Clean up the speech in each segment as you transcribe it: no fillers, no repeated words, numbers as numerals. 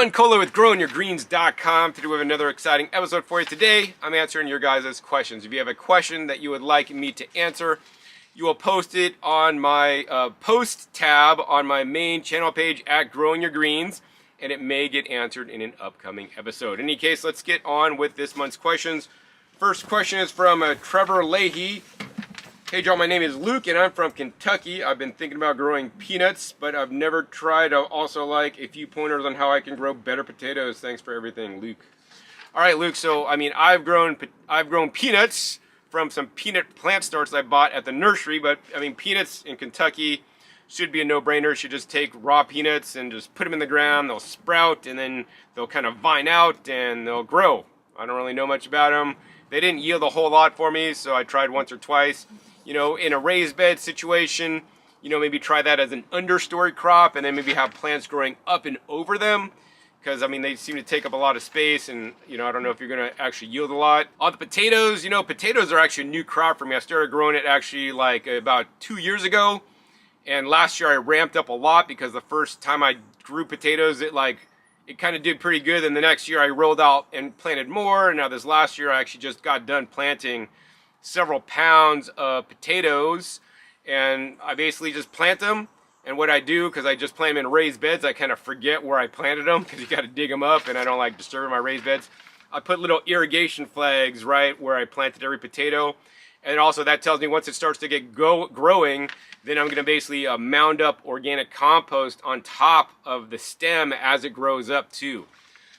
John Kohler with growingyourgreens.com. Today we have another exciting episode for you. Today, I'm answering your guys' questions. If you have a question that you would like me to answer, you will post it on my post tab on my main channel page at Growing Your Greens, and it may get answered in an upcoming episode. In any case, let's get on with this month's questions. First question is from Trevor Leahy. Hey John, my name is Luke and I'm from Kentucky. I've been thinking about growing peanuts, but I've never tried. I also like a few pointers on how I can grow better potatoes. Thanks for everything, Luke. All right, Luke. So, I mean, I've grown peanuts from some peanut plant starts I bought at the nursery, but I mean, peanuts in Kentucky should be a no-brainer. You should just take raw peanuts and just put them in the ground. They'll sprout and then they'll kind of vine out and they'll grow. I don't really know much about them. They didn't yield a whole lot for me, so I tried once or twice. You know, in a raised bed situation, you know, maybe try that as an understory crop and then maybe have plants growing up and over them. Because, I mean, they seem to take up a lot of space and, you know, I don't know if you're going to actually yield a lot. On the potatoes, you know, potatoes are actually a new crop for me. I started growing it actually like about 2 years ago. And last year I ramped up a lot because the first time I grew potatoes, it kind of did pretty good. And the next year I rolled out and planted more. And now this last year I actually just got done planting several pounds of potatoes, and I basically just plant them. And what I do, because I just plant them in raised beds, I kind of forget where I planted them because you got to dig them up, and I don't like disturbing my raised beds. I put little irrigation flags right where I planted every potato, and also that tells me once it starts to get growing, then I'm going to basically mound up organic compost on top of the stem as it grows up too.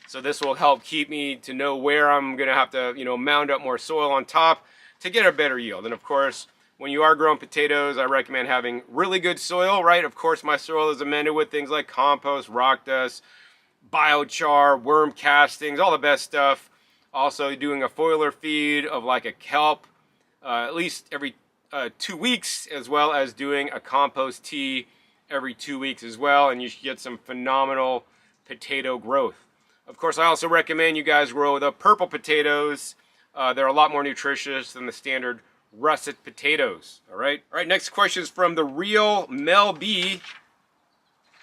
So this will help keep me to know where I'm going to have to, you know, mound up more soil on top to get a better yield. And of course, when you are growing potatoes, I recommend having really good soil, right? Of course, my soil is amended with things like compost, rock dust, biochar, worm castings, all the best stuff. Also doing a foliar feed of like a kelp at least every 2 weeks, as well as doing a compost tea every 2 weeks as well, and you should get some phenomenal potato growth. Of course, I also recommend you guys grow the purple potatoes. They're a lot more nutritious than the standard russet potatoes. All right, next question is from the real Mel B.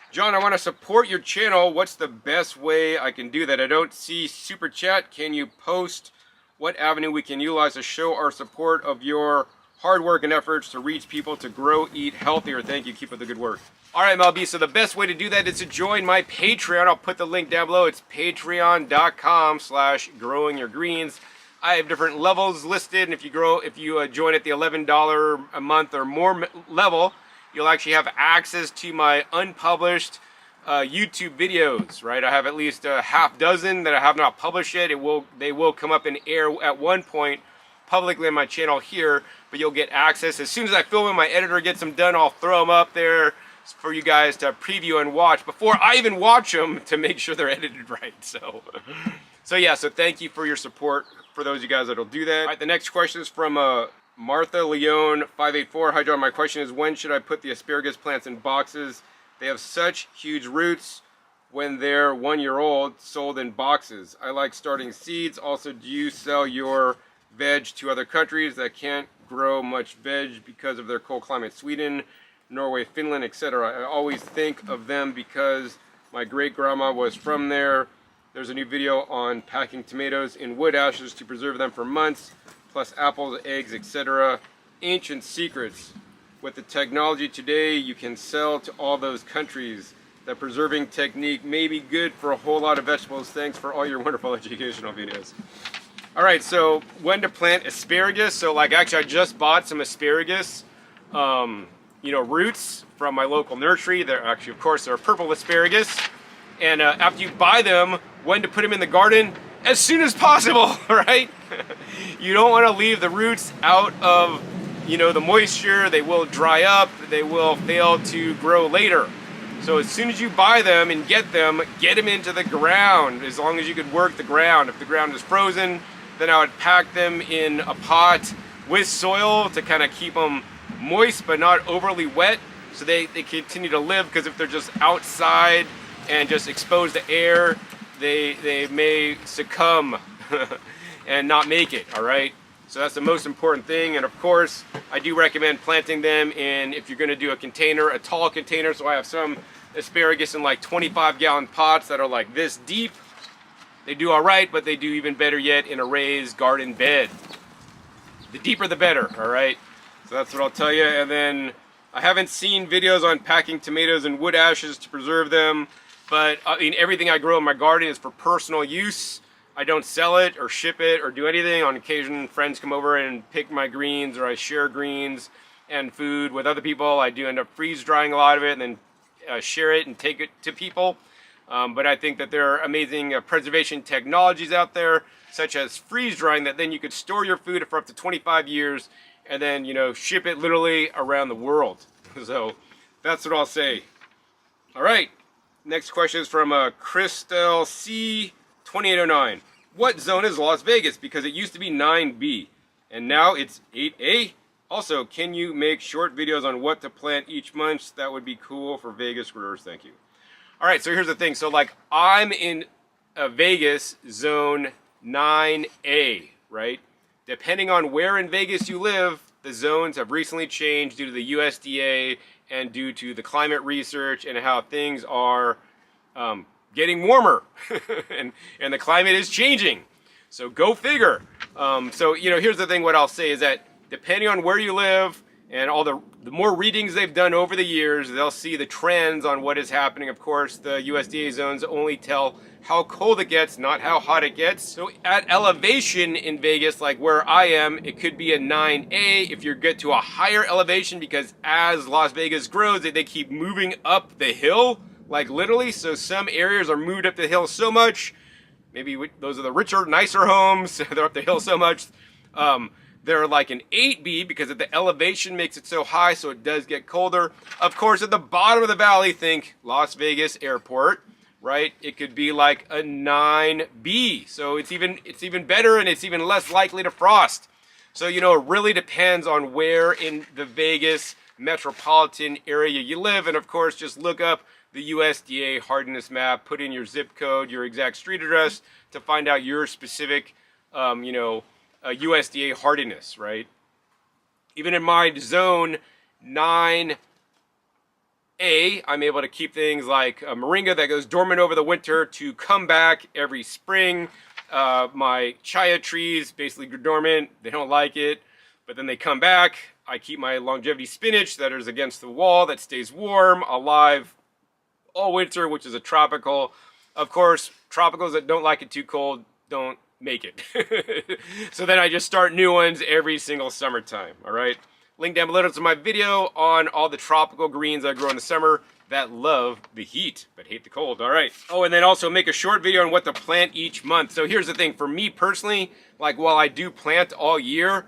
John, I want to support your channel. What's the best way I can do that? I don't see super chat. Can you post what avenue we can utilize to show our support of your hard work and efforts to reach people to grow, eat healthier? Thank you. Keep up the good work. All right, Mel B. So the best way to do that is to join my Patreon. I'll put the link down below. It's patreon.com/growingyourgreens. I have different levels listed, and if you join at the $11 a month or more level, you'll actually have access to my unpublished YouTube videos, right? I have at least a half dozen that I have not published yet. They will come up in air at one point publicly on my channel here, but you'll get access. As soon as I film them, my editor gets them done, I'll throw them up there for you guys to preview and watch before I even watch them to make sure they're edited right. So yeah, so thank you for your support. For those of you guys that'll do that. All right, the next question is from Martha Leone 584. Hi John, my question is, when should I put the asparagus plants in boxes? They have such huge roots when they're 1 year old, sold in boxes. I like starting seeds. Also, do you sell your veg to other countries that can't grow much veg because of their cold climate? Sweden, Norway, Finland, etc. I always think of them because my great grandma was from there. There's a new video on packing tomatoes in wood ashes to preserve them for months, plus apples, eggs, etc. Ancient secrets. With the technology today, you can sell to all those countries. The preserving technique may be good for a whole lot of vegetables. Thanks for all your wonderful educational videos. All right, so when to plant asparagus. So like actually I just bought some asparagus, you know, roots from my local nursery. They're actually, of course, they're purple asparagus. And after you buy them, when to put them in the garden? As soon as possible, right? You don't want to leave the roots out of, you know, the moisture. They will dry up. They will fail to grow later. So as soon as you buy them and get them into the ground, as long as you could work the ground. If the ground is frozen, then I would pack them in a pot with soil to kind of keep them moist but not overly wet, so they continue to live, because if they're just outside and just exposed to air, they may succumb and not make it. All right, So that's the most important thing. And of course, I do recommend planting them in, if you're going to do a container, a tall container. So I have some asparagus in like 25-gallon pots that are like this deep. They do all right, but they do even better yet in a raised garden bed. The deeper the better, all right? So that's what I'll tell you. And then I haven't seen videos on packing tomatoes in wood ashes to preserve them, but I mean, everything I grow in my garden is for personal use. I don't sell it or ship it or do anything. On occasion, friends come over and pick my greens, or I share greens and food with other people. I do end up freeze drying a lot of it and then share it and take it to people. But I think that there are amazing preservation technologies out there, such as freeze drying, that then you could store your food for up to 25 years and then, you know, ship it literally around the world. So that's what I'll say. All right. Next question is from Christel C. 2809. What zone is Las Vegas? Because it used to be 9B and now it's 8A. Also, can you make short videos on what to plant each month? That would be cool for Vegas growers. Thank you. All right, so here's the thing. So like I'm in Vegas zone 9A, right? Depending on where in Vegas you live, the zones have recently changed due to the USDA and due to the climate research and how things are getting warmer and the climate is changing. So go figure. So, you know, here's the thing. What I'll say is that depending on where you live and all the more readings they've done over the years, they'll see the trends on what is happening. Of course, the USDA zones only tell how cold it gets, not how hot it gets. So at elevation in Vegas, like where I am, it could be a 9A if you get to a higher elevation, because as Las Vegas grows, they keep moving up the hill. Like literally, so some areas are moved up the hill so much. Maybe those are the richer, nicer homes. They're up the hill so much. They're like an 8B because of the elevation makes it so high, so it does get colder. Of course, at the bottom of the valley, think Las Vegas Airport, right? It could be like a 9B. So it's even better, and it's even less likely to frost. So, you know, it really depends on where in the Vegas metropolitan area you live. And of course, just look up the USDA hardiness map, put in your zip code, your exact street address to find out your specific, you know, USDA hardiness, right? Even in my zone 9A, I'm able to keep things like a moringa that goes dormant over the winter to come back every spring. My chia trees basically go dormant. They don't like it, but then they come back. I keep my longevity spinach that is against the wall that stays warm, alive all winter, which is a tropical. Of course, tropicals that don't like it too cold don't make it. So then I just start new ones every single summertime, all right? Link down below to my video on all the tropical greens I grow in the summer that love the heat but hate the cold, all right? Oh, and then also make a short video on what to plant each month. So here's the thing, for me personally, like while I do plant all year,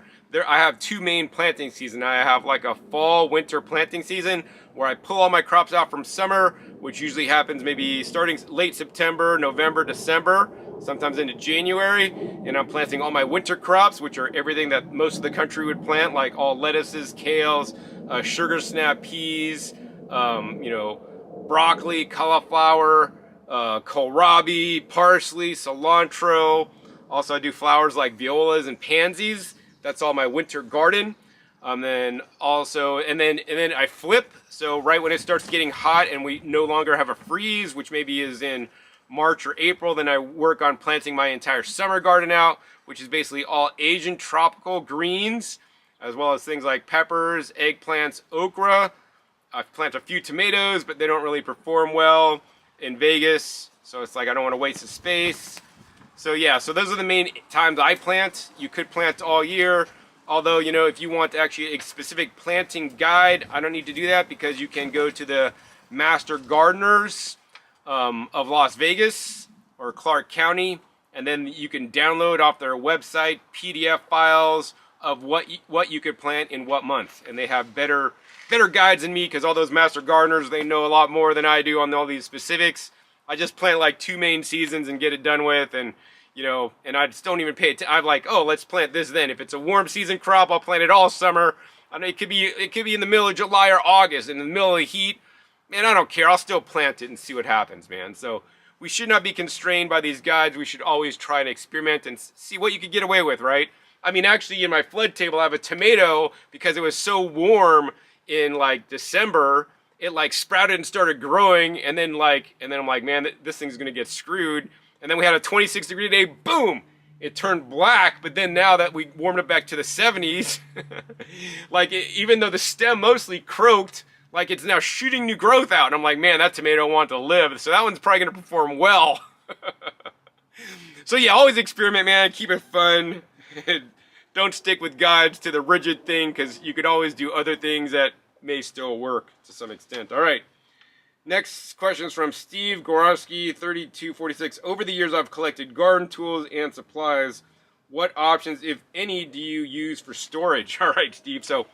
I have two main planting seasons. I have like a fall, winter planting season where I pull all my crops out from summer, which usually happens maybe starting late September, November, December, sometimes into January. And I'm planting all my winter crops, which are everything that most of the country would plant, like all lettuces, kales, sugar snap peas, you know, broccoli, cauliflower, kohlrabi, parsley, cilantro. Also, I do flowers like violas and pansies. That's all my winter garden. Then I flip. So right when it starts getting hot and we no longer have a freeze, which maybe is in March or April, then I work on planting my entire summer garden out, which is basically all Asian tropical greens, as well as things like peppers, eggplants, okra. I plant a few tomatoes, but they don't really perform well in Vegas. So it's like I don't want to waste the space. So yeah, so those are the main times I plant. You could plant all year. Although, you know, if you want actually a specific planting guide, I don't need to do that because you can go to the Master Gardeners of Las Vegas or Clark County, and then you can download off their website PDF files of what you could plant in what month. And they have better guides than me, because all those Master Gardeners, they know a lot more than I do on all these specifics. I just plant like 2 main seasons and get it done with, and you know, and I just don't even pay it. I'm like, oh, let's plant this then. If it's a warm season crop, I'll plant it all summer. I know it could be in the middle of July or August, in the middle of the heat. Man, I don't care. I'll still plant it and see what happens, man. So we should not be constrained by these guides. We should always try to experiment and see what you can get away with, right? I mean, actually in my flood table, I have a tomato because it was so warm in like December, it like sprouted and started growing. And then I'm like, man, this thing's going to get screwed. And then we had a 26-degree day, boom, it turned black. But then now that we warmed it back to the 70s, like even though the stem mostly croaked, like it's now shooting new growth out. And I'm like, man, that tomato wants to live. So that one's probably going to perform well. So yeah, always experiment, man. Keep it fun. Don't stick with guides to the rigid thing, because you could always do other things that may still work to some extent. All right. Next question is from Steve Gorowski, 3246. Over the years, I've collected garden tools and supplies. What options, if any, do you use for storage? All right, Steve. So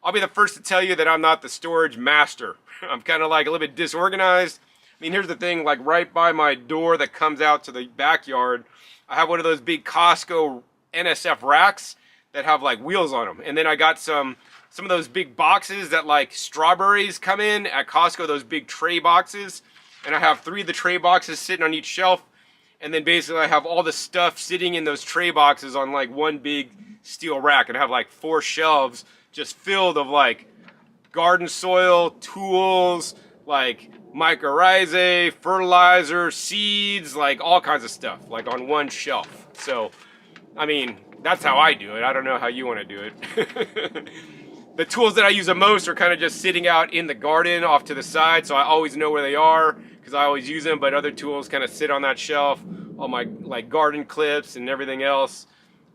I'll be the first to tell you that I'm not the storage master. I'm kind of like a little bit disorganized. I mean, here's the thing, like right by my door that comes out to the backyard, I have one of those big Costco NSF racks that have like wheels on them. And then I got some of those big boxes that like strawberries come in at Costco, those big tray boxes. And I have 3 of the tray boxes sitting on each shelf. And then basically I have all the stuff sitting in those tray boxes on like one big steel rack. And I have like 4 shelves just filled of like garden soil, tools, like mycorrhizae, fertilizer, seeds, like all kinds of stuff, like on one shelf. So, I mean, that's how I do it. I don't know how you want to do it. The tools that I use the most are kind of just sitting out in the garden off to the side, so I always know where they are because I always use them, but other tools kind of sit on that shelf. All my like garden clips and everything else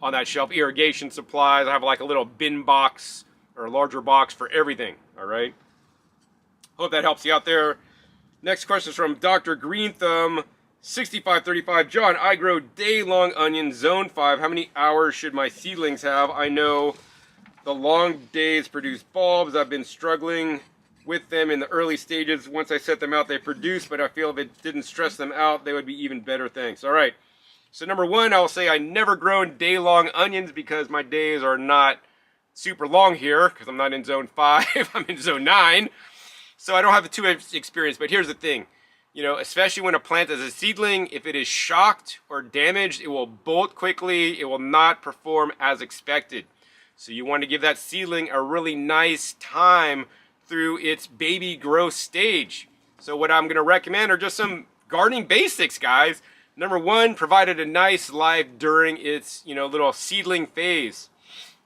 on that shelf. Irrigation supplies. I have like a little bin box or a larger box for everything, all right? Hope that helps you out there. Next question is from Dr. Green Thumb, 6535. John, I grow day-long onions, zone 5. How many hours should my seedlings have? I know the long days produce bulbs. I've been struggling with them in the early stages. Once I set them out, they produce, but I feel if it didn't stress them out, they would be even better. Thanks. All right. So number 1, I will say I never grown day-long onions because my days are not super long here because I'm not in zone 5. I'm in zone 9. So I don't have the too much experience, but here's the thing. You know, especially when a plant is a seedling, if it is shocked or damaged, it will bolt quickly. It will not perform as expected. So you want to give that seedling a really nice time through its baby growth stage. So what I'm going to recommend are just some gardening basics, guys. Number 1, provide it a nice life during its, little seedling phase.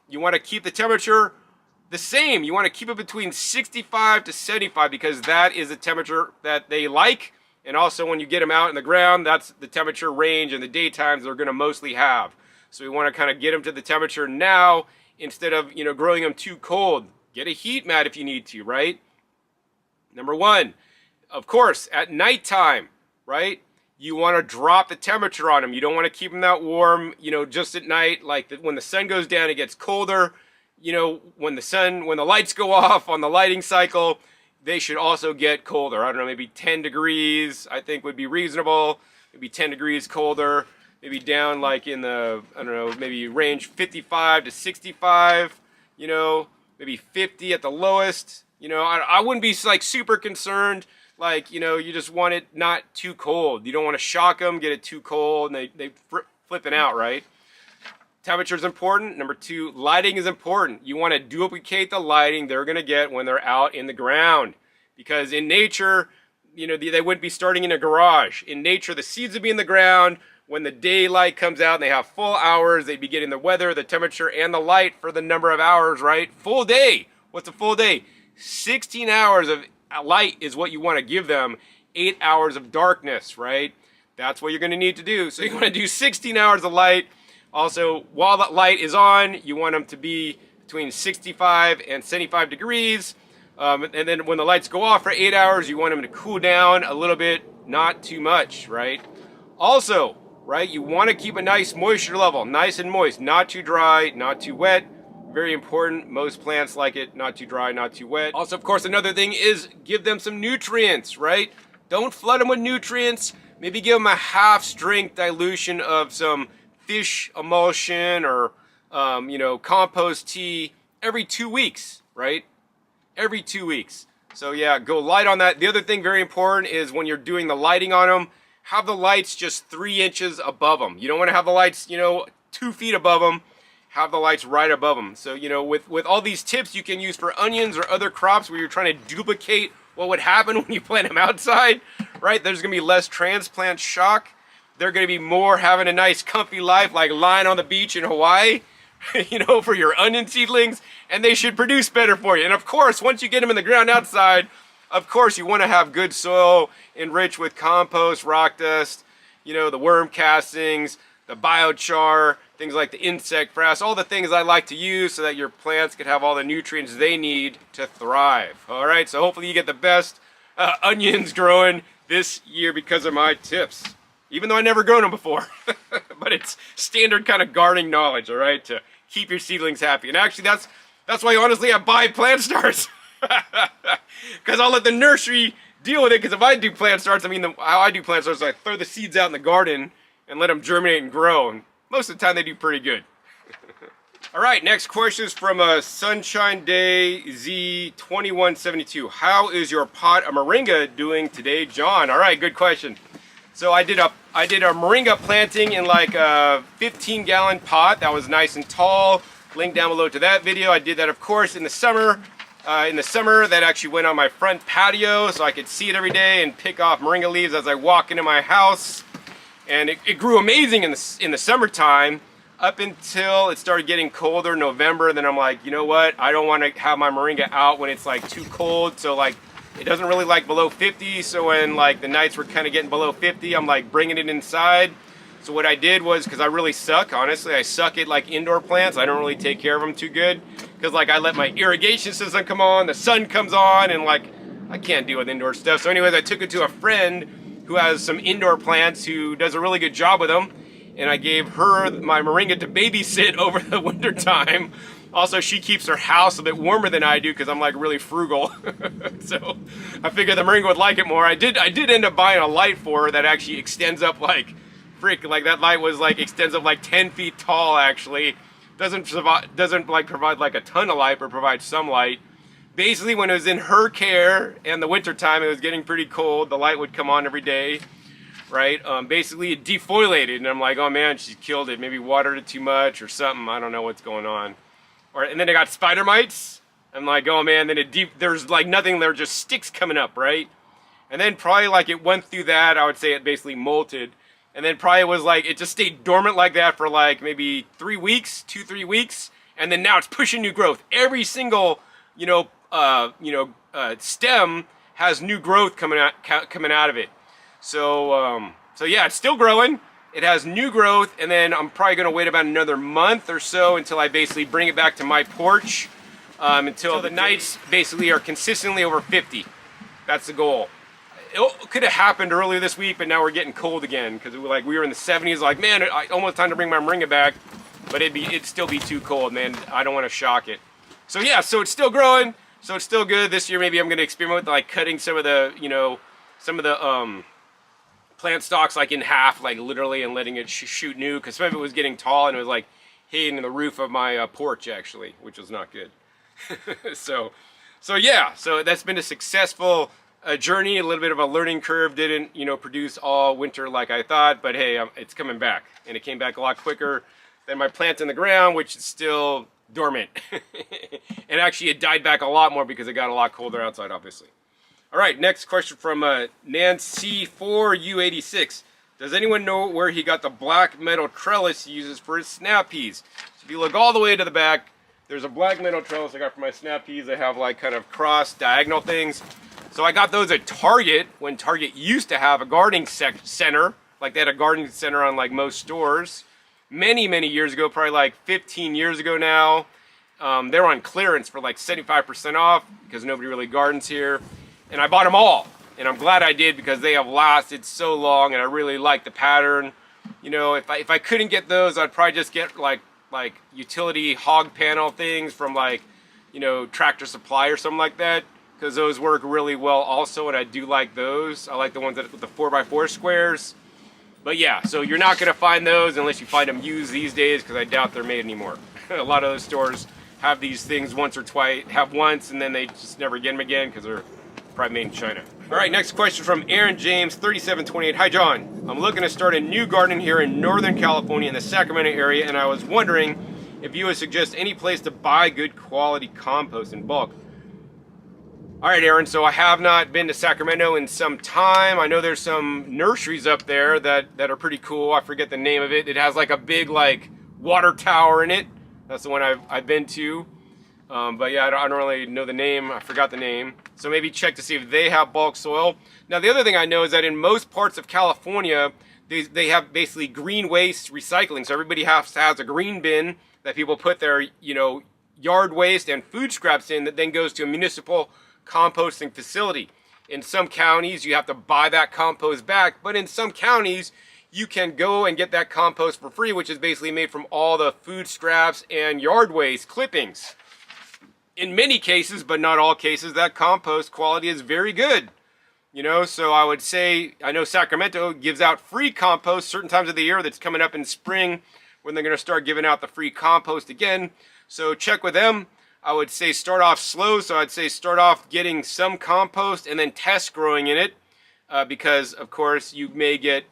You want to keep the temperature the same. You want to keep it between 65 to 75 because that is the temperature that they like. And also when you get them out in the ground, that's the temperature range in the daytimes they're going to mostly have. So we want to kind of get them to the temperature now instead of, growing them too cold. Get a heat mat if you need to, right? Number 1, of course, at nighttime, right? You want to drop the temperature on them. You don't want to keep them that warm, just at night. Like when the sun goes down, it gets colder. When the lights go off on the lighting cycle, they should also get colder. I don't know, maybe 10 degrees, I think would be reasonable. Maybe 10 degrees colder, maybe down like in the, I don't know, maybe range 55 to 65, maybe 50 at the lowest. I wouldn't be like super concerned. Like, you just want it not too cold. You don't want to shock them, get it too cold, and they flipping out, right? Temperature is important. Number 2, lighting is important. You want to duplicate the lighting they're going to get when they're out in the ground. Because in nature, they wouldn't be starting in a garage. In nature, the seeds would be in the ground. When the daylight comes out and they have full hours, they'd be getting the weather, the temperature, and the light for the number of hours, right? Full day. What's a full day? 16 hours of light is what you want to give them. 8 hours of darkness, right? That's what you're going to need to do. So you want to do 16 hours of light. Also, while that light is on, you want them to be between 65 and 75 degrees. And then when the lights go off for 8 hours, you want them to cool down a little bit, not too much, right? Also, right, you want to keep a nice moisture level, nice and moist, not too dry, not too wet. Very important. Most plants like it not too dry, not too wet. Also, of course, another thing is give them some nutrients, right? Don't flood them with nutrients. Maybe give them a half-strength dilution of some fish emulsion or, compost tea every 2 weeks, right? Every 2 weeks. So yeah, go light on that. The other thing very important is when you're doing the lighting on them, have the lights just 3 inches above them. You don't want to have the lights, 2 feet above them. have the lights right above them. So, you know, with all these tips you can use for onions or other crops where you're trying to duplicate what would happen when you plant them outside, right? There's going to be less transplant shock. They're going to be more having a nice comfy life, like lying on the beach in Hawaii, you know, for your onion seedlings, and they should produce better for you. And of course, once you get them in the ground outside, of course you want to have good soil enriched with compost, rock dust, you know, the worm castings, the biochar, things like the insect frass, all the things I like to use so that your plants can have all the nutrients they need to thrive. All right, so hopefully you get the best onions growing this year because of my tips. Even though I never grown them before, but it's standard kind of gardening knowledge, all right, to keep your seedlings happy. And actually, that's why honestly I buy plant starts, because I'll let the nursery deal with it. Because if I do plant starts, I mean, how I do plant starts, I throw the seeds out in the garden and let them germinate and grow. And most of the time, they do pretty good. All right, next question is from Sunshine Day Z2172. How is your pot of Moringa doing today, John? All right, good question. So I did a Moringa planting in like a 15-gallon pot that was nice and tall. Link down below to that video. I did that, of course, in the summer. That actually went on my front patio, so I could see it every day and pick off Moringa leaves as I walk into my house. And it grew amazing in the summertime up until it started getting colder in November. Then I'm like, you know what? I don't want to have my Moringa out when it's like too cold. So like, it doesn't really like below 50, so when like the nights were kind of getting below 50, I'm like bringing it inside. So what I did was, because I really suck, honestly, I suck at like indoor plants. I don't really take care of them too good, because like I let my irrigation system come on, the sun comes on, and like I can't deal with indoor stuff. So anyways, I took it to a friend who has some indoor plants who does a really good job with them, and I gave her my Moringa to babysit over the winter time. Also, she keeps her house a bit warmer than I do because I'm like really frugal. So I figured the Moringa would like it more. I did end up buying a light for her that actually extends up like that light was like extends up like 10 feet tall actually. Doesn't like provide like a ton of light, but provides some light. Basically, when it was in her care and the winter time, it was getting pretty cold. The light would come on every day, right? Basically it defoliated, and I'm like, oh man, she killed it. Maybe watered it too much or something. I don't know what's going on. And then it got spider mites. I'm like, oh man, then there's like nothing there, just sticks coming up, right? And then probably like it went through that, I would say it basically molted. And then probably was like, it just stayed dormant like that for like maybe 3 weeks, 2-3 weeks. And then now it's pushing new growth. Every single, stem has new growth coming out of it. So yeah, it's still growing. It has new growth, and then I'm probably going to wait about another month or so until I basically bring it back to my porch, until the nights basically are consistently over 50. That's the goal. It could have happened earlier this week, but now we're getting cold again because we were in the 70s. Like, man, almost time to bring my Moringa back, but it'd still be too cold, man. I don't want to shock it. So yeah, so it's still growing, so it's still good. This year maybe I'm going to experiment with like cutting some of the plant stalks like in half, like literally, and letting it shoot new, because some of it was getting tall and it was like hitting the roof of my porch actually, which was not good. so yeah, so that's been a successful journey, a little bit of a learning curve. Didn't produce all winter like I thought, but hey, it's coming back, and it came back a lot quicker than my plant in the ground, which is still dormant. And actually it died back a lot more because it got a lot colder outside, obviously. All right, next question from Nancy4U86. Does anyone know where he got the black metal trellis he uses for his snap peas? So if you look all the way to the back, there's a black metal trellis I got for my snap peas. They have like kind of cross diagonal things. So I got those at Target when Target used to have a gardening center. Like they had a gardening center on like most stores. Many years ago, probably like 15 years ago now. They were on clearance for like 75% off because nobody really gardens here. And I bought them all, and I'm glad I did because they have lasted so long, and I really like the pattern. If I couldn't get those, I'd probably just get like utility hog panel things from like Tractor Supply or something like that, because those work really well also, and I do like those. I like the ones with the 4x4 squares. But yeah, so you're not gonna find those unless you find them used these days, because I doubt they're made anymore. A lot of those stores have these things once, and then they just never get them again because they're probably made in China. All right, next question from Aaron James 3728. Hi John, I'm looking to start a new garden here in Northern California in the Sacramento area, and I was wondering if you would suggest any place to buy good quality compost in bulk. All right, Aaron, so I have not been to Sacramento in some time. I know there's some nurseries up there that are pretty cool. I forget the name of it. It has like a big like water tower in it. That's the one I've been to. But yeah, I don't really know the name. I forgot the name. So maybe check to see if they have bulk soil. Now, the other thing I know is that in most parts of California, they have basically green waste recycling. So everybody has a green bin that people put their, yard waste and food scraps in that then goes to a municipal composting facility. In some counties, you have to buy that compost back, but in some counties, you can go and get that compost for free, which is basically made from all the food scraps and yard waste clippings. In many cases, but not all cases, that compost quality is very good. So I would say, I know Sacramento gives out free compost certain times of the year. That's coming up in spring when they're going to start giving out the free compost again. So check with them. I would say start off slow. So I'd say start off getting some compost and then test growing in it. Because, of course, you may get,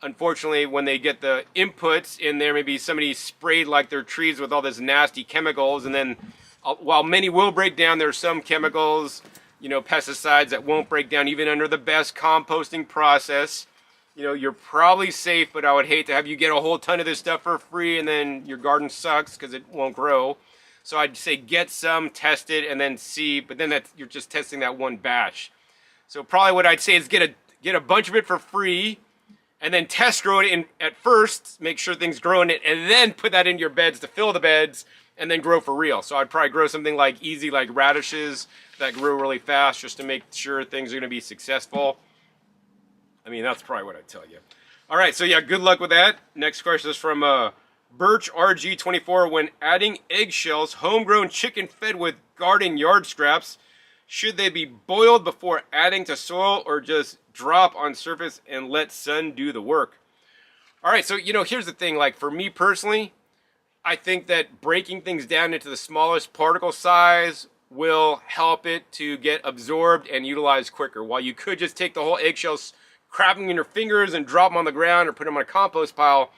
unfortunately, when they get the inputs in there, maybe somebody sprayed like their trees with all this nasty chemicals. And then while many will break down, there are some chemicals, pesticides that won't break down even under the best composting process. You're probably safe, but I would hate to have you get a whole ton of this stuff for free and then your garden sucks because it won't grow. So I'd say get some, test it, and then see, but then you're just testing that one batch. So probably what I'd say is get a bunch of it for free and then test grow it at first, make sure things grow in it, and then put that into your beds to fill the beds and then grow for real. So I'd probably grow something like radishes that grow really fast just to make sure things are going to be successful. I mean, that's probably what I'd tell you. All right, so yeah, good luck with that. Next question is from Birch RG24. When adding eggshells, homegrown chicken fed with garden yard scraps, should they be boiled before adding to soil or just drop on surface and let sun do the work? All right, so here's the thing. Like for me personally, I think that breaking things down into the smallest particle size will help it to get absorbed and utilized quicker. While you could just take the whole eggshells, crap them in your fingers and drop them on the ground or put them on a compost pile,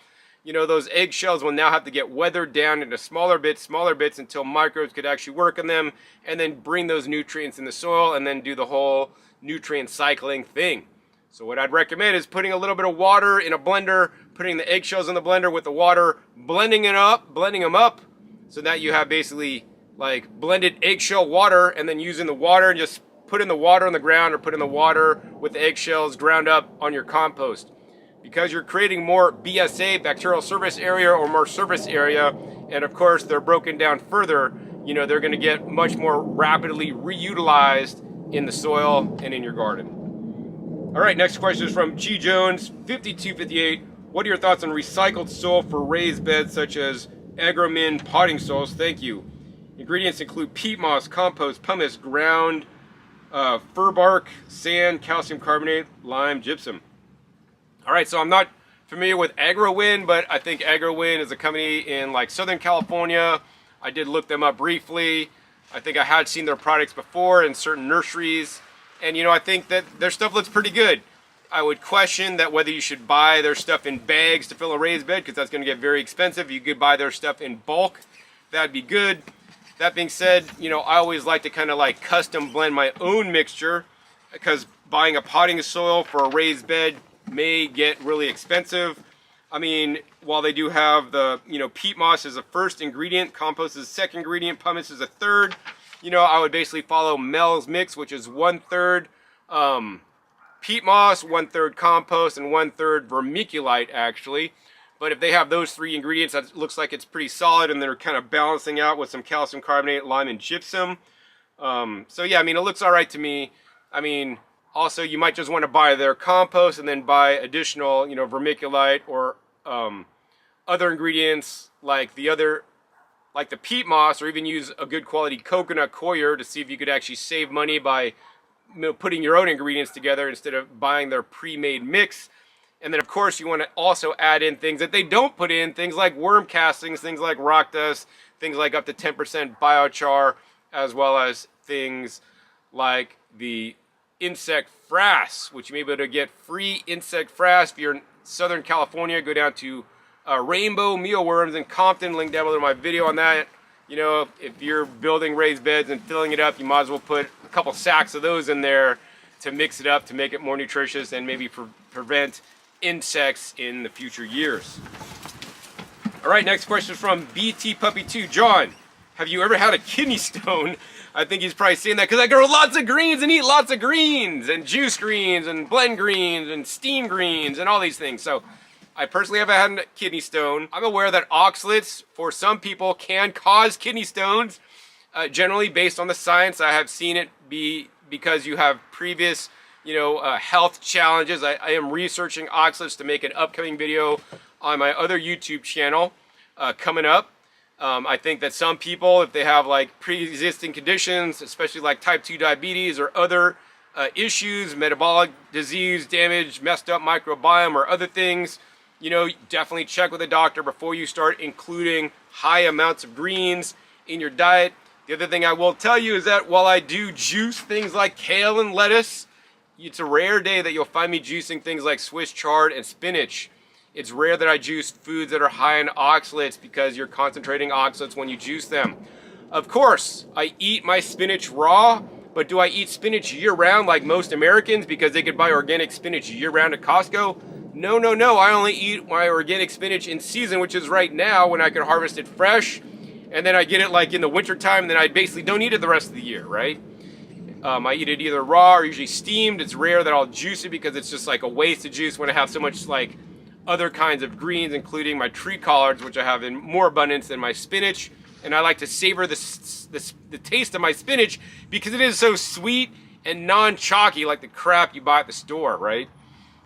those eggshells will now have to get weathered down into smaller bits until microbes could actually work in them and then bring those nutrients in the soil and then do the whole nutrient cycling thing. So what I'd recommend is putting a little bit of water in a blender, putting the eggshells in the blender with the water, blending them up so that you have basically like blended eggshell water, and then using the water and just put in the water on the ground or put in the water with the eggshells ground up on your compost. Because you're creating more BSA, bacterial surface area, or more surface area, and of course they're broken down further, they're going to get much more rapidly reutilized in the soil and in your garden. All right, next question is from G Jones 5258. What are your thoughts on recycled soil for raised beds such as agromin potting soils? Thank you. Ingredients include peat moss, compost, pumice, ground fir bark, sand, calcium carbonate, lime, gypsum. All right, so I'm not familiar with AgroWin, but I think AgroWin is a company in like Southern California. I did look them up briefly. I think I had seen their products before in certain nurseries. And I think that their stuff looks pretty good. I would question that whether you should buy their stuff in bags to fill a raised bed, because that's going to get very expensive. You could buy their stuff in bulk. That'd be good. That being said, I always like to kind of like custom blend my own mixture, because buying a potting soil for a raised bed may get really expensive. I mean, while they do have the, peat moss is the first ingredient, compost is the second ingredient, pumice is a third. I would basically follow Mel's mix, which is 1/3 peat moss, 1/3 compost, and 1/3 vermiculite actually. But if they have those three ingredients, that looks like it's pretty solid, and they're kind of balancing out with some calcium carbonate, lime, and gypsum. So yeah, I mean, it looks all right to me. I mean, also you might just want to buy their compost and then buy additional, vermiculite or other ingredients like the peat moss, or even use a good quality coconut coir to see if you could actually save money by putting your own ingredients together instead of buying their pre-made mix. And then of course you want to also add in things that they don't put in, things like worm castings, things like rock dust, things like up to 10% biochar, as well as things like the insect frass, which you may be able to get free insect frass. If you're in Southern California, go down to rainbow mealworms in Compton. Link down below my video on that. You know, if you're building raised beds and filling it up, you might as well put a couple sacks of those in there to mix it up to make it more nutritious and maybe prevent insects in the future years. All right, next question is from BT Puppy 2. John, have you ever had a kidney stone? I think he's probably saying that because I grow lots of greens and eat lots of greens and juice greens and blend greens and steam greens and all these things. So I personally haven't had a kidney stone. I'm aware that oxalates for some people can cause kidney stones. Generally, based on the science, I have seen it be because you have previous, health challenges. I am researching oxalates to make an upcoming video on my other YouTube channel coming up. I think that some people, if they have like pre-existing conditions, especially like type 2 diabetes or other issues, metabolic disease, damage, messed up microbiome or other things, definitely check with a doctor before you start including high amounts of greens in your diet. The other thing I will tell you is that while I do juice things like kale and lettuce, it's a rare day that you'll find me juicing things like Swiss chard and spinach. It's rare that I juice foods that are high in oxalates because you're concentrating oxalates when you juice them. Of course, I eat my spinach raw, but do I eat spinach year-round like most Americans because they could buy organic spinach year-round at Costco? No. I only eat my organic spinach in season, which is right now when I can harvest it fresh. And then I get it like in the winter time, and then I basically don't eat it the rest of the year, right? I eat it either raw or usually steamed. It's rare that I'll juice it because it's just like a waste of juice when I have so much like other kinds of greens, including my tree collards, which I have in more abundance than my spinach. And I like to savor the taste of my spinach because it is so sweet and non-chalky like the crap you buy at the store, right?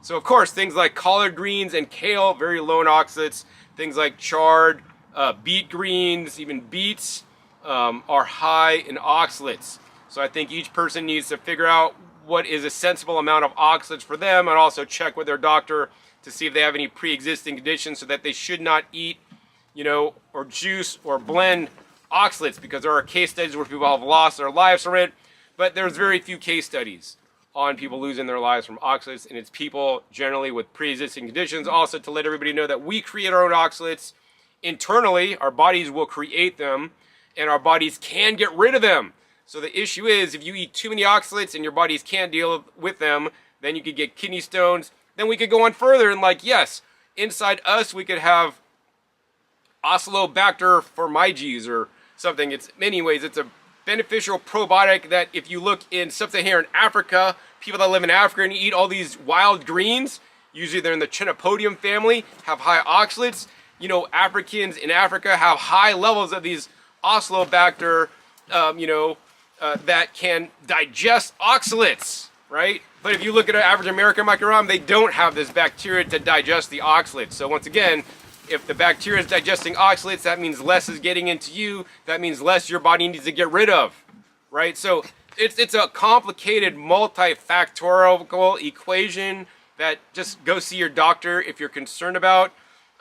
So of course, things like collard greens and kale, very low in oxalates. Things like chard, beet greens, even beets are high in oxalates. So I think each person needs to figure out what is a sensible amount of oxalates for them, and also check with their doctor to see if they have any pre-existing conditions so that they should not eat, or juice or blend oxalates, because there are case studies where people have lost their lives from it, but there's very few case studies on people losing their lives from oxalates, and it's people generally with pre-existing conditions. Also, to let everybody know that we create our own oxalates internally. Our bodies will create them, and our bodies can get rid of them. So the issue is, if you eat too many oxalates and your bodies can't deal with them, then you could get kidney stones. Then we could go on further and yes, inside us we could have Oxalobacter formiges or something. It's anyways, it's a beneficial probiotic that if you look in sub-Saharan Africa, people that live in Africa and eat all these wild greens, usually they're in the Chenopodium family, have high oxalates. Africans in Africa have high levels of these Oxalobacter, that can digest oxalates, right? But if you look at an average American microbiome, they don't have this bacteria to digest the oxalates. So once again, if the bacteria is digesting oxalates, that means less is getting into you. That means less your body needs to get rid of, right? So it's a complicated multifactorial equation that just go see your doctor if you're concerned about.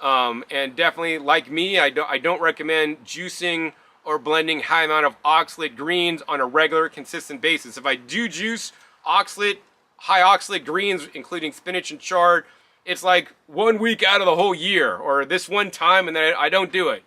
And definitely, like me, I don't recommend juicing or blending high amount of oxalate greens on a regular, consistent basis. If I do juice high oxalate greens, including spinach and chard, it's like 1 week out of the whole year, or this one time, and then I don't do it.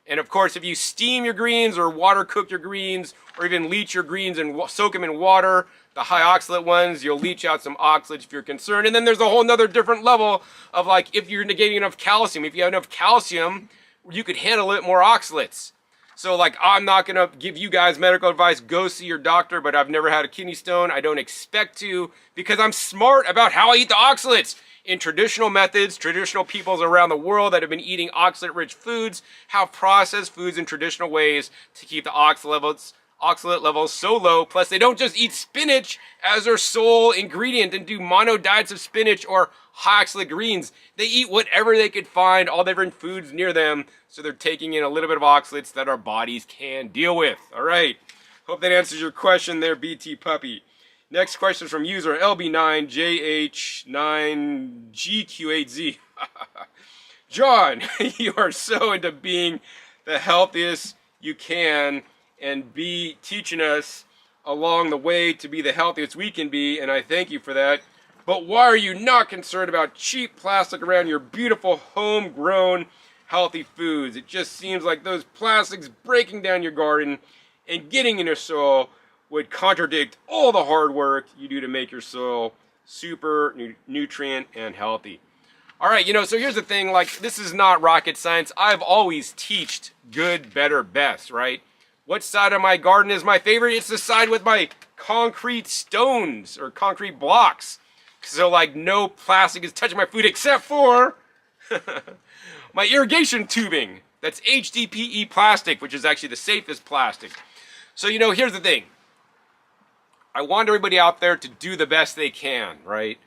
And of course, if you steam your greens or water cook your greens, or even leach your greens and soak them in water, the high oxalate ones, you'll leach out some oxalates if you're concerned. And then there's a whole nother different level of if you're negating enough calcium. If you have enough calcium, you could handle it more oxalates. So I'm not going to give you guys medical advice, go see your doctor, but I've never had a kidney stone. I don't expect to, because I'm smart about how I eat the oxalates. In traditional methods, traditional peoples around the world that have been eating oxalate-rich foods have processed foods in traditional ways to keep the oxalate levels so low. Plus, they don't just eat spinach as their sole ingredient and do mono diets of spinach or high oxalate greens. They eat whatever they could find, all different foods near them, so they're taking in a little bit of oxalates that our bodies can deal with. All right, hope that answers your question there, BT Puppy. Next question is from user LB9JH9GQ8Z. John, you are so into being the healthiest you can and be teaching us along the way to be the healthiest we can be, and I thank you for that. But why are you not concerned about cheap plastic around your beautiful homegrown healthy foods? It just seems like those plastics breaking down your garden and getting in your soil would contradict all the hard work you do to make your soil super nutrient and healthy. All right, so here's the thing, like, this is not rocket science. I've always teached good, better, best, right? What side of my garden is my favorite? It's the side with my concrete stones or concrete blocks. So, like, no plastic is touching my food except for my irrigation tubing. That's HDPE plastic, which is actually the safest plastic. So, here's the thing. I want everybody out there to do the best they can, right?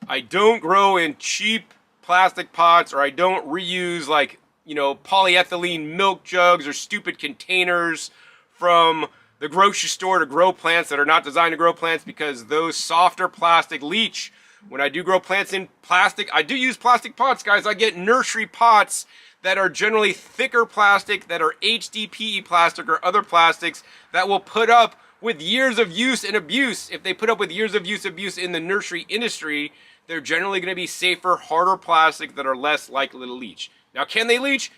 I don't grow in cheap plastic pots, or I don't reuse, like, polyethylene milk jugs or stupid containers from the grocery store to grow plants that are not designed to grow plants, because those softer plastic leach. When I do grow plants in plastic, I do use plastic pots, guys. I get nursery pots that are generally thicker plastic, that are HDPE plastic or other plastics that will put up with years of use and abuse. If they put up with years of abuse in the nursery industry, they're generally going to be safer, harder plastic that are less likely to leach. Now, can they leach?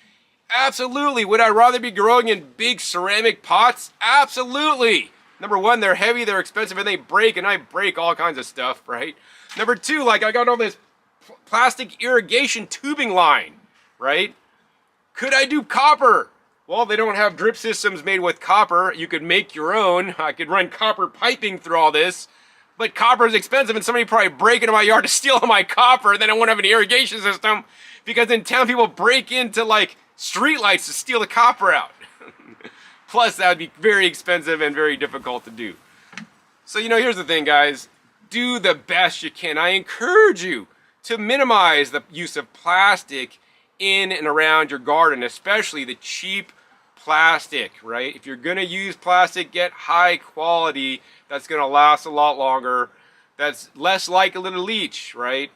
Absolutely. Would I rather be growing in big ceramic pots? Absolutely. Number one, they're heavy, they're expensive, and they break, and I break all kinds of stuff, right? Number two, like, I got all this plastic irrigation tubing line, right? Could I do copper? Well, they don't have drip systems made with copper. You could make your own. I could run copper piping through all this. But copper is expensive, and somebody probably break into my yard to steal all my copper, and then I won't have an irrigation system, because in town people break into, like, streetlights to steal the copper out. Plus, that would be very expensive and very difficult to do. So, here's the thing, guys. Do the best you can. I encourage you to minimize the use of plastic in and around your garden, especially the cheap plastic, right? If you're going to use plastic, get high quality that's going to last a lot longer, that's less likely to leach, right?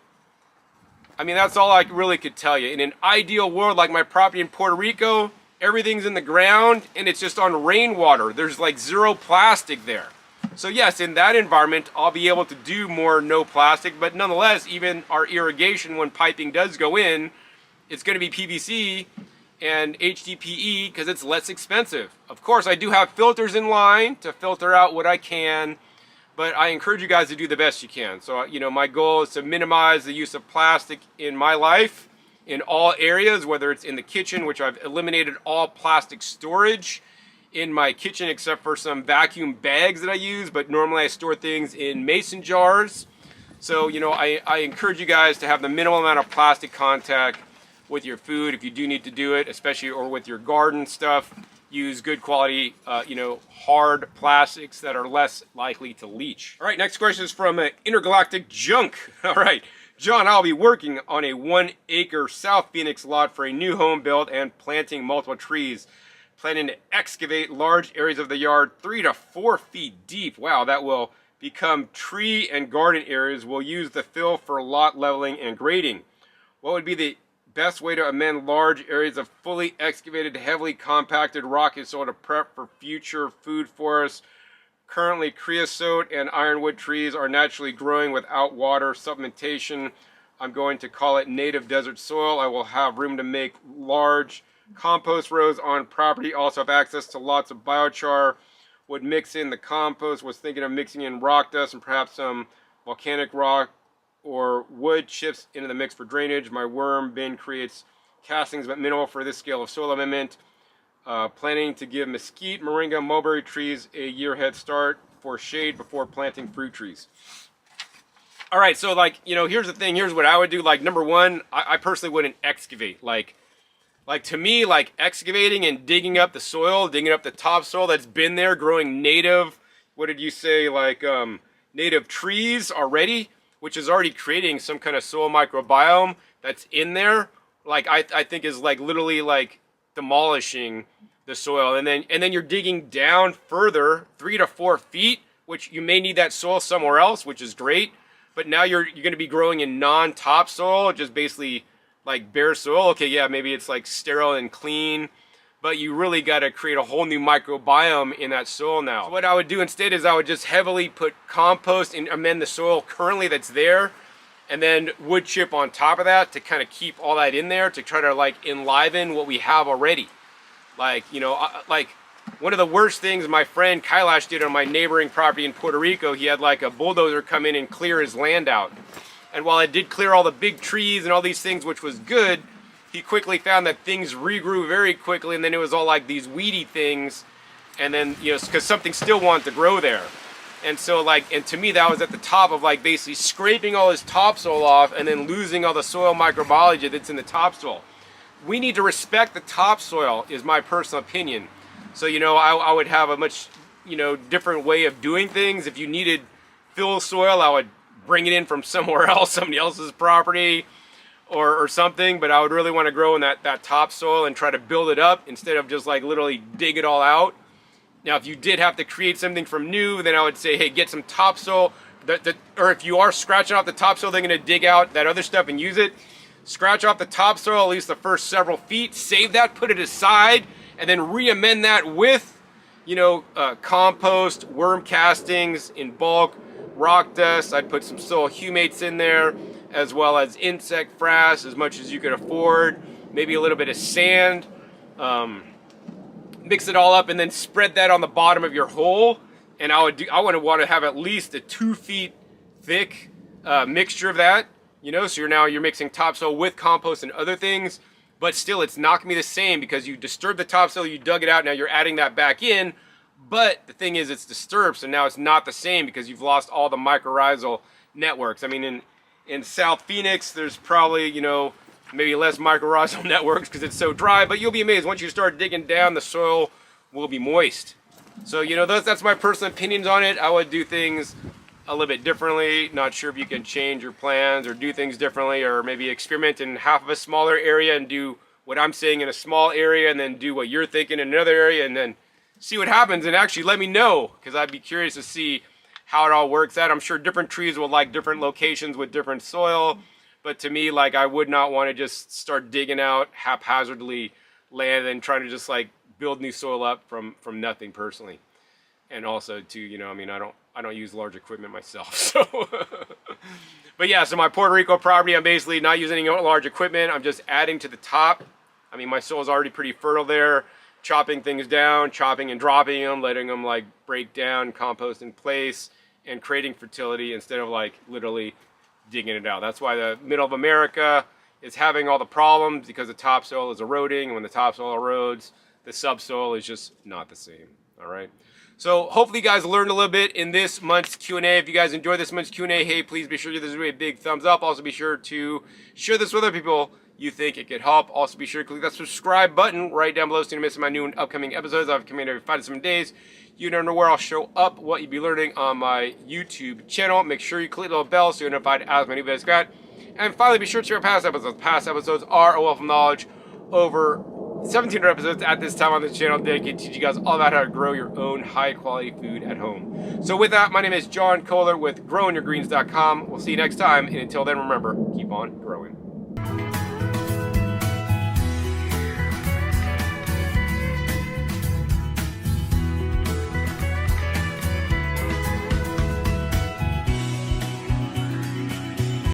I mean, that's all I really could tell you. In an ideal world, like my property in Puerto Rico, everything's in the ground and it's just on rainwater. There's like zero plastic there. So yes, in that environment, I'll be able to do more no plastic, but nonetheless, even our irrigation, when piping does go in, it's going to be PVC and HDPE because it's less expensive. Of course, I do have filters in line to filter out what I can, but I encourage you guys to do the best you can. So, my goal is to minimize the use of plastic in my life in all areas, whether it's in the kitchen, which I've eliminated all plastic storage in my kitchen except for some vacuum bags that I use, but normally I store things in mason jars. So, I encourage you guys to have the minimal amount of plastic contact with your food if you do need to do it, especially or with your garden stuff. Use good quality, hard plastics that are less likely to leach. All right, next question is from Intergalactic Junk. All right, John, I'll be working on a 1-acre South Phoenix lot for a new home build and planting multiple trees. Planning to excavate large areas of the yard 3 to 4 feet deep. Wow, that will become tree and garden areas. We'll use the fill for lot leveling and grading. What would be the best way to amend large areas of fully excavated, heavily compacted rocky soil to prep for future food forests? Currently, creosote and ironwood trees are naturally growing without water supplementation. I'm going to call it native desert soil. I will have room to make large compost rows on property. Also have access to lots of biochar. Would mix in the compost. Was thinking of mixing in rock dust and perhaps some volcanic rock or wood chips into the mix for drainage. My worm bin creates castings, but minimal for this scale of soil amendment. Planning to give mesquite, moringa, mulberry trees a year head start for shade before planting fruit trees. All right, so here's the thing. Here's what I would do. Number one, I personally wouldn't excavate. Like to me, excavating and digging up the soil, digging up the topsoil that's been there, growing native, what did you say, native trees already, which is already creating some kind of soil microbiome that's in there, I think is literally demolishing the soil. And then you're digging down further 3 to 4 feet, which you may need that soil somewhere else, which is great. But now you're going to be growing in non-topsoil, just basically bare soil. Okay, yeah, maybe it's sterile and clean, but you really got to create a whole new microbiome in that soil now. So what I would do instead is I would just heavily put compost and amend the soil currently that's there. and then wood chip on top of that to kind of keep all that in there to try to like enliven what we have already. Like, you know, like one of the worst things my friend Kailash did on my neighboring property in Puerto Rico, he had like a bulldozer come in and clear his land out. And while it did clear all the big trees and all these things, which was good, he quickly found that things regrew very quickly, and then it was all like these weedy things, and then, you know, because something still wanted to grow there. And so, like, and to me, that was at the top of, like, basically scraping all his topsoil off and then losing all the soil microbiology that's in the topsoil. We need to respect the topsoil, is my personal opinion. So, you know, I would have a much, you know, different way of doing things. If you needed fill soil, I would bring it in from somewhere else, somebody else's property or something. But I would really want to grow in that topsoil and try to build it up instead of just, like, literally dig it all out. Now, if you did have to create something from new, then I would say, hey, get some topsoil. Or if you are scratching off the topsoil, they're going to dig out that other stuff and use it. Scratch off the topsoil at least the first several feet. Save that, put it aside, and then re-amend that with, you know, compost, worm castings in bulk, rock dust. I'd put some soil humates in there, as well as insect frass, as much as you could afford. Maybe a little bit of sand. Mix it all up and then spread that on the bottom of your hole. And I would want to have at least a 2 feet thick mixture of that. You know, so you're mixing topsoil with compost and other things, but still it's not gonna be the same because you disturbed the topsoil, you dug it out, now you're adding that back in. But the thing is, it's disturbed, so now it's not the same because you've lost all the mycorrhizal networks. I mean, in South Phoenix, there's probably, you know, maybe less mycorrhizal networks because it's so dry, but you'll be amazed. Once you start digging down, the soil will be moist. So, you know, that's my personal opinions on it. I would do things a little bit differently. Not sure if you can change your plans or do things differently, or maybe experiment in half of a smaller area and do what I'm saying in a small area and then do what you're thinking in another area and then see what happens. And actually let me know, because I'd be curious to see how it all works out. I'm sure different trees will like different locations with different soil. But to me, like, I would not want to just start digging out haphazardly land and trying to just like build new soil up from nothing personally. And also too, you know, I mean, I don't use large equipment myself. So, but yeah, so my Puerto Rico property, I'm basically not using any large equipment. I'm just adding to the top. I mean, my soil is already pretty fertile there. Chopping things down, chopping and dropping them, letting them like break down, compost in place, and creating fertility instead of like literally digging it out. That's why the middle of America is having all the problems, because the topsoil is eroding. And when the topsoil erodes, the subsoil is just not the same. All right. So hopefully you guys learned a little bit in this month's Q&A. If you guys enjoyed this month's Q&A, hey, please be sure to give this video a big thumbs up. Also be sure to share this with other people you think it could help. Also be sure to click that subscribe button right down below so you don't miss my new and upcoming episodes. I've come in every 5 to 7 days. You don't know where I'll show up what you'll be learning on my YouTube channel. Make sure you click the little bell so you're notified as my new videos go out. And finally, be sure to check out past episodes. Past episodes are a wealth of knowledge. Over 1,700 episodes at this time on this channel dedicated to teach you guys all about how to grow your own high-quality food at home. So with that, my name is John Kohler with growingyourgreens.com. We'll see you next time, and until then, remember, keep on growing.